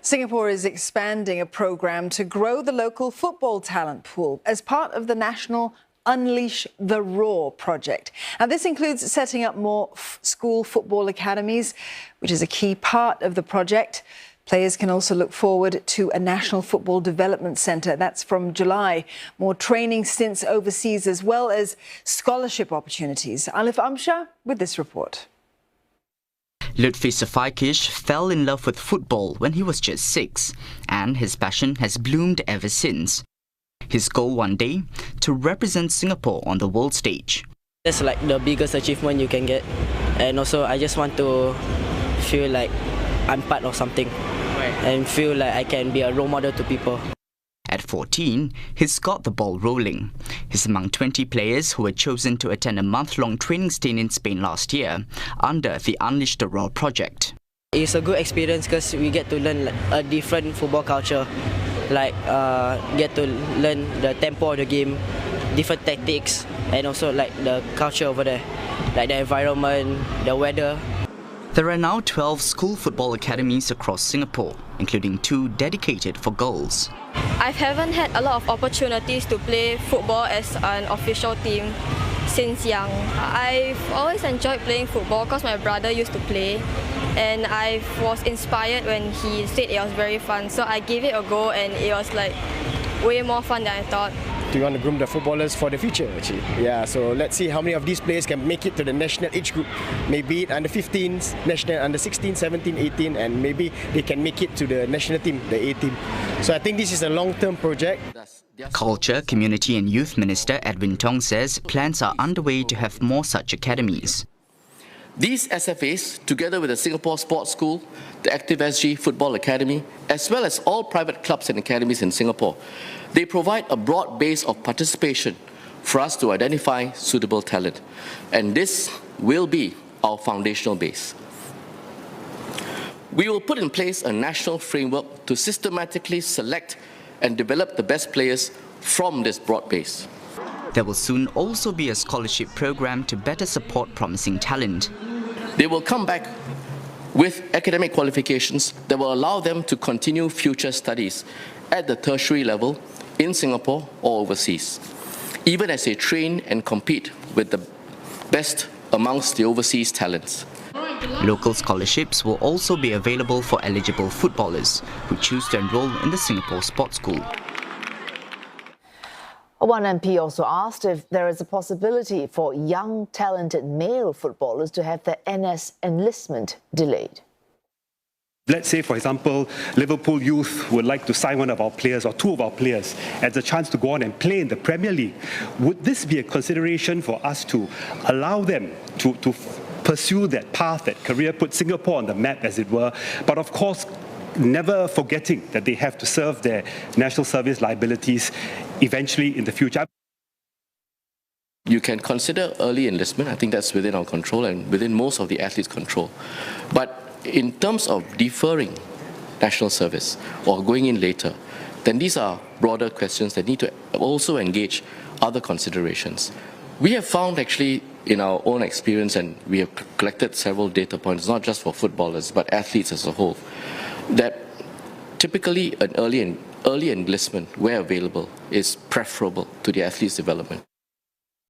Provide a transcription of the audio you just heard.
Singapore is expanding a program to grow the local football talent pool as part of the national Unleash the Raw project. Now, this includes setting up more school football academies, which is a key part of the project. Players can also look forward to a National Football Development Centre. That's from July. More training stints overseas as well as scholarship opportunities. Alif Amshah with this report. Lutfi Safaikish fell in love with football when he was just 6, and his passion has bloomed ever since. His goal one day, to represent Singapore on the world stage. That's like the biggest achievement you can get, and also I just want to feel like I'm part of something and feel like I can be a role model to people. At 14, he's got the ball rolling. He's among 20 players who were chosen to attend a month-long training stint in Spain last year under the Unleash the Raw project. It's a good experience because we get to learn a different football culture, like get to learn the tempo of the game, different tactics, and also like the culture over there, like the environment, the weather. There are now 12 school football academies across Singapore, including 2 dedicated for girls. I haven't had a lot of opportunities to play football as an official team since young. I've always enjoyed playing football because my brother used to play, and I was inspired when he said it was very fun. So I gave it a go and it was like way more fun than I thought. We want to groom the footballers for the future actually. Yeah, so let's see how many of these players can make it to the national age group. Maybe under 15s, national under 16, 17, 18, and maybe they can make it to the national team, the A team. So I think this is a long-term project. Culture, Community and Youth Minister Edwin Tong says plans are underway to have more such academies. These SFAs, together with the Singapore Sports School, the Active SG Football Academy, as well as all private clubs and academies in Singapore, they provide a broad base of participation for us to identify suitable talent. And this will be our foundational base. We will put in place a national framework to systematically select and develop the best players from this broad base. There will soon also be a scholarship program to better support promising talent. They will come back with academic qualifications that will allow them to continue future studies at the tertiary level in Singapore or overseas, even as they train and compete with the best amongst the overseas talents. Local scholarships will also be available for eligible footballers who choose to enroll in the Singapore Sports School. One MP also asked if there is a possibility for young, talented male footballers to have their NS enlistment delayed. Let's say, for example, Liverpool Youth would like to sign one of our players or 2 of our players as a chance to go on and play in the Premier League. Would this be a consideration for us to allow them to pursue that path, that career, put Singapore on the map, as it were, but of course, never forgetting that they have to serve their national service liabilities eventually in the future? You can consider early enlistment. I think that's within our control and within most of the athletes' control. But in terms of deferring national service or going in later, then these are broader questions that need to also engage other considerations. We have found actually in our own experience, and we have collected several data points, not just for footballers, but athletes as a whole, that typically an early enlistment, where available, is preferable to the athlete's development.